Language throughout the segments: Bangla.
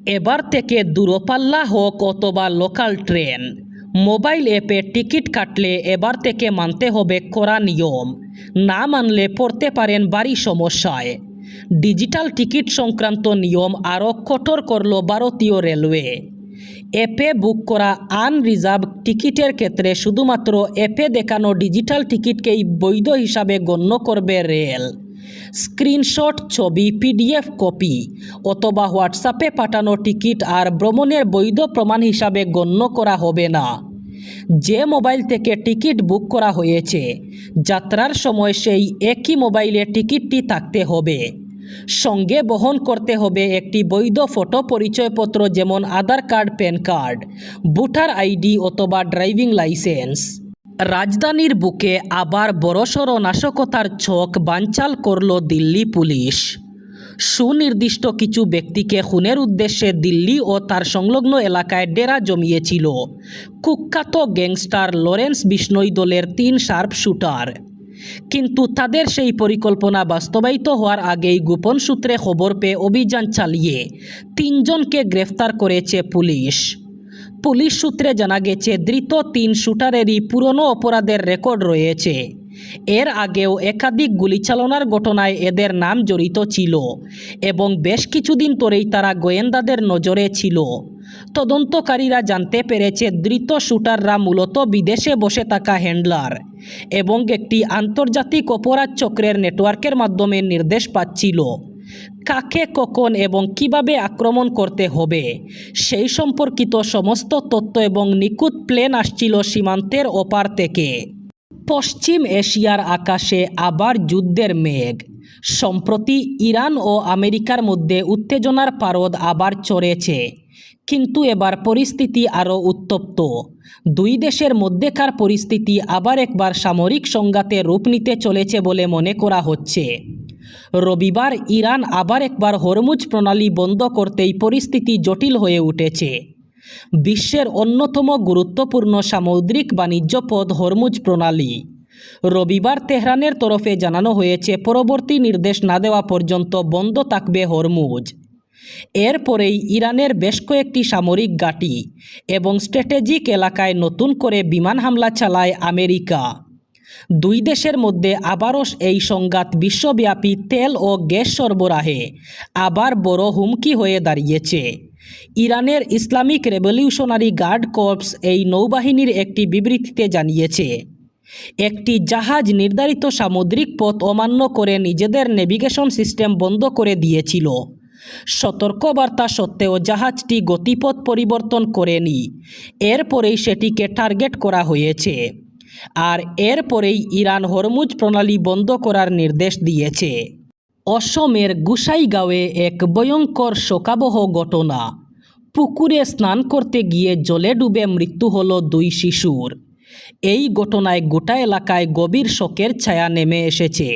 এবার থেকে দূরপাল্লা হোক অথবা লোকাল ট্রেন, মোবাইল অ্যাপে টিকিট কাটলে এবার থেকে মানতে হবে কড়া নিয়ম। না মানলে পড়তে পারেন ভারী সমস্যায়। ডিজিটাল টিকিট সংক্রান্ত নিয়ম আরও কঠোর করল ভারতীয় রেলওয়ে। অ্যাপে বুক করা আনরিজার্ভ টিকিটের ক্ষেত্রে শুধুমাত্র অ্যাপে দেখানো ডিজিটাল টিকিটকেই বৈধ হিসাবে গণ্য করবে রেল। স্ক্রিনশট, ছবি, পিডিএফ কপি অথবা হোয়াটসঅ্যাপে পাঠানো টিকিট আর ভ্রমণের বৈধ প্রমাণ হিসাবে গণ্য করা হবে না। যে মোবাইল থেকে টিকিট বুক করা হয়েছে, যাত্রার সময় সেই একই মোবাইলে টিকিটটি থাকতে হবে। সঙ্গে বহন করতে হবে একটি বৈধ ফটো পরিচয়পত্র, যেমন Aadhaar card, PAN card, voter ID অথবা ড্রাইভিং লাইসেন্স। রাজধানীর বুকে আবার বড়সড় নাশকতার ছক বানচাল করল দিল্লি পুলিশ। সুনির্দিষ্ট কিছু ব্যক্তিকে খুনের উদ্দেশ্যে দিল্লি ও তার সংলগ্ন এলাকায় ডেরা জমিয়েছিল কুখ্যাত গ্যাংস্টার লরেন্স বিষ্ণোই দলের 3 শার্প শুটার। কিন্তু তাদের সেই পরিকল্পনা বাস্তবায়িত হওয়ার আগেই গোপন সূত্রে খবর পেয়ে অভিযান চালিয়ে 3 জনকে গ্রেফতার করেছে পুলিশ। পুলিশ সূত্রে জানা গেছে, ধৃত 3 শুটারেরই পুরনো অপরাধের রেকর্ড রয়েছে। এর আগেও একাধিক গুলিচালনার ঘটনায় এদের নাম জড়িত ছিল এবং বেশ কিছুদিন ধরেই তারা গোয়েন্দাদের নজরে ছিল। তদন্তকারীরা জানতে পেরেছে, ধৃত শুটাররা মূলত বিদেশে বসে থাকা হ্যান্ডলার এবং একটি আন্তর্জাতিক অপরাধ চক্রের নেটওয়ার্কের মাধ্যমে নির্দেশ পাচ্ছিল কাকে, কখন এবং কিভাবে আক্রমণ করতে হবে সেই সম্পর্কিত সমস্ত তথ্য, এবং নিখুঁত প্লেন আসছিল সীমান্তের ওপার থেকে। পশ্চিম এশিয়ার আকাশে আবার যুদ্ধের মেঘ। সম্প্রতি ইরান ও আমেরিকার মধ্যে উত্তেজনার পারদ আবার চড়েছে, কিন্তু এবার পরিস্থিতি আরও উত্তপ্ত। দুই দেশের মধ্যেকার পরিস্থিতি আবার একবার সামরিক সংঘাতে রূপ নিতে চলেছে বলে মনে করা হচ্ছে। রবিবার ইরান আবার একবার হরমুজ প্রণালী বন্ধ করতেই পরিস্থিতি জটিল হয়ে উঠেছে। বিশ্বের অন্যতম গুরুত্বপূর্ণ সামুদ্রিক বাণিজ্য পথ হরমুজ প্রণালী। রবিবার তেহরানের তরফে জানানো হয়েছে, পরবর্তী নির্দেশ না দেওয়া পর্যন্ত বন্ধ থাকবে হরমুজ। এরপরেই ইরানের বেশ কয়েকটি সামরিক ঘাঁটি এবং স্ট্র্যাটেজিক এলাকায় নতুন করে বিমান হামলা চালায় আমেরিকা। দুই দেশের মধ্যে আবারও এই সংঘাত বিশ্বব্যাপী তেল ও গ্যাস সরবরাহে আবার বড় হুমকি হয়ে দাঁড়িয়েছে। ইরানের ইসলামিক রেভলিউশনারি গার্ড কর্পস এই নৌবাহিনীর একটি বিবৃতিতে জানিয়েছে, একটি জাহাজ নির্ধারিত সামুদ্রিক পথ অমান্য করে নিজেদের নেভিগেশন সিস্টেম বন্ধ করে দিয়েছিল। সতর্কবার্তা সত্ত্বেও জাহাজটি গতিপথ পরিবর্তন করেনি। এরপরেই সেটিকে টার্গেট করা হয়েছে। আর এরপরেই ইরান হরমুজ প্রণালী বন্ধ করার নির্দেশ দিয়েছে। অসমের গোসাইগাঁওয়ে এক ভয়ঙ্কর শোকাবহ ঘটনা। পুকুরে স্নান করতে গিয়ে জলে ডুবে মৃত্যু হলো 2 শিশুর। এই ঘটনায় গোটা এলাকায় গভীর শোকের ছায়া নেমে এসেছে।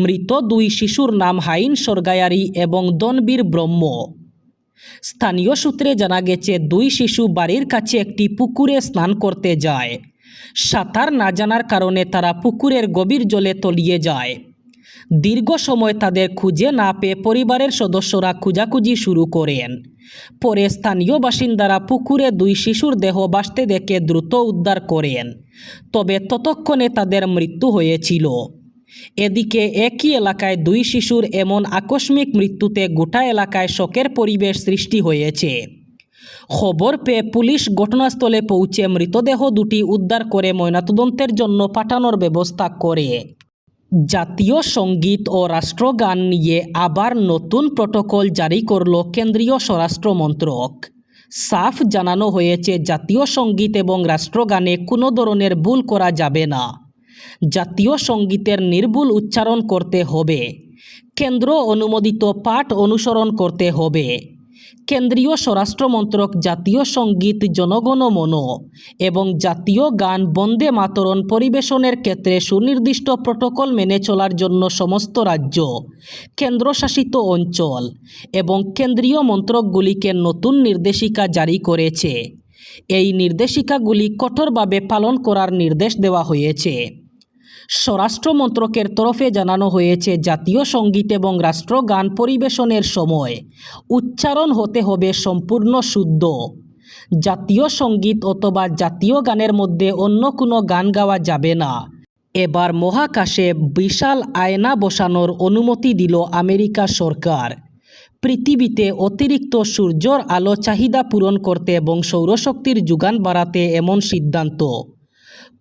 মৃত 2 শিশুর নাম হাইন সরগায়ারি এবং দনবীর ব্রহ্ম। স্থানীয় সূত্রে জানা গেছে, 2 শিশু বাড়ির কাছে একটি পুকুরে স্নান করতে যায়। সাঁতার না জানার কারণে তারা পুকুরের গভীর জলে তলিয়ে যায়। দীর্ঘ সময় তাদের খুঁজে না পেয়ে পরিবারের সদস্যরা খোঁজাখুঁজি শুরু করেন। পরে স্থানীয় বাসিন্দারা পুকুরে 2 শিশুর দেহ ভাসতে দেখে দ্রুত উদ্ধার করেন, তবে ততক্ষণে তাদের মৃত্যু হয়েছিল। এদিকে একই এলাকায় 2 শিশুর এমন আকস্মিক মৃত্যুতে গোটা এলাকায় শোকের পরিবেশ সৃষ্টি হয়েছে। খবর পেয়ে পুলিশ ঘটনাস্থলে পৌঁছে মৃতদেহ দুটি উদ্ধার করে ময়নাতদন্তের জন্য পাঠানোর ব্যবস্থা করে। জাতীয় সঙ্গীত ও রাষ্ট্রগান নিয়ে আবার নতুন প্রটোকল জারি করল কেন্দ্রীয় স্বরাষ্ট্র মন্ত্রক। সাফ জানানো হয়েছে, জাতীয় সঙ্গীত এবং রাষ্ট্রগানে কোনো ধরনের ভুল করা যাবে না। জাতীয় সঙ্গীতের নির্ভুল উচ্চারণ করতে হবে। কেন্দ্র অনুমোদিত পাঠ অনুসরণ করতে হবে। কেন্দ্রীয় স্বরাষ্ট্র মন্ত্রক জাতীয় সঙ্গীত জনগণ মন এবং জাতীয় গান বন্দে মাতরম পরিবেশনের ক্ষেত্রে সুনির্দিষ্ট প্রটোকল মেনে চলার জন্য সমস্ত রাজ্য, কেন্দ্রশাসিত অঞ্চল এবং কেন্দ্রীয় মন্ত্রকগুলিকে নতুন নির্দেশিকা জারি করেছে। এই নির্দেশিকাগুলি কঠোরভাবে পালন করার নির্দেশ দেওয়া হয়েছে। স্বরাষ্ট্র মন্ত্রকের তরফে জানানো হয়েছে জাতীয় সঙ্গীত এবং রাষ্ট্রগান পরিবেশনের সময় উচ্চারণ হতে হবে সম্পূর্ণ শুদ্ধ। জাতীয় সঙ্গীত অথবা জাতীয় গানের মধ্যে অন্য কোনো গান গাওয়া যাবে না। এবার মহাকাশে বিশাল আয়না বসানোর অনুমতি দিল আমেরিকা সরকার। পৃথিবীতে অতিরিক্ত সূর্যের আলো চাহিদা পূরণ করতে এবং সৌরশক্তির যোগান বাড়াতে এমন সিদ্ধান্ত।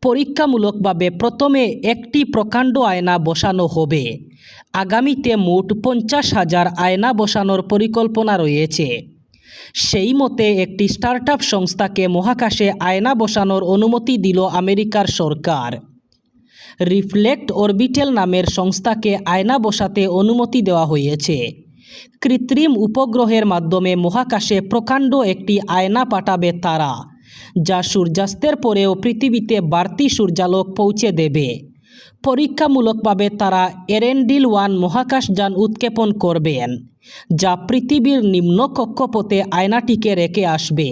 পরীক্ষামূলকভাবে প্রথমে একটি প্রকাণ্ড আয়না বসানো হবে। আগামীতে মোট 50,000 আয়না বসানোর পরিকল্পনা রয়েছে। সেই মতে একটি স্টার্টআপ সংস্থাকে মহাকাশে আয়না বসানোর অনুমতি দিল আমেরিকার সরকার। রিফ্লেক্ট অরবিটাল নামের সংস্থাকে আয়না বসাতে অনুমতি দেওয়া হয়েছে। কৃত্রিম উপগ্রহের মাধ্যমে মহাকাশে প্রকাণ্ড একটি আয়না পাঠাবে তারা, যা সূর্যাস্তের পরেও পৃথিবীতে বাড়তি সূর্যালোক পৌঁছে দেবে। পরীক্ষামূলকভাবে তারা এরেন্ডিল-1 মহাকাশযান উৎক্ষেপণ করবেন, যা পৃথিবীর নিম্ন কক্ষপথে আয়নাটিকে রেখে আসবে।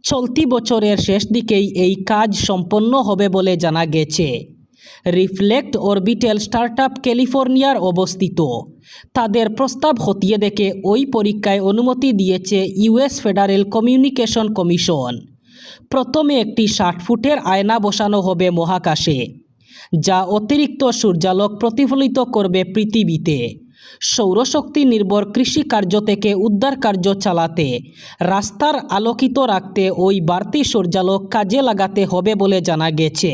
চলতি বছরের শেষ দিকেই এই কাজ সম্পন্ন হবে বলে জানা গেছে। রিফ্লেক্ট অরবিটাল স্টার্টআপ ক্যালিফোর্নিয়ার অবস্থিত। তাদের প্রস্তাব খতিয়ে দেখে ওই পরীক্ষায় অনুমতি দিয়েছে ইউএস ফেডারেল কমিউনিকেশন কমিশন। প্রথমে একটি 60 ফুটের আয়না বসানো হবে মহাকাশে, যা অতিরিক্ত সূর্যালোক প্রতিফলিত করবে পৃথিবীতে। সৌরশক্তি নির্ভর কৃষিকার্য থেকে উদ্ধার কার্য চালাতে, রাস্তার আলোকিত রাখতে ওই বাড়তি সূর্যালোক কাজে লাগাতে হবে বলে জানা গেছে।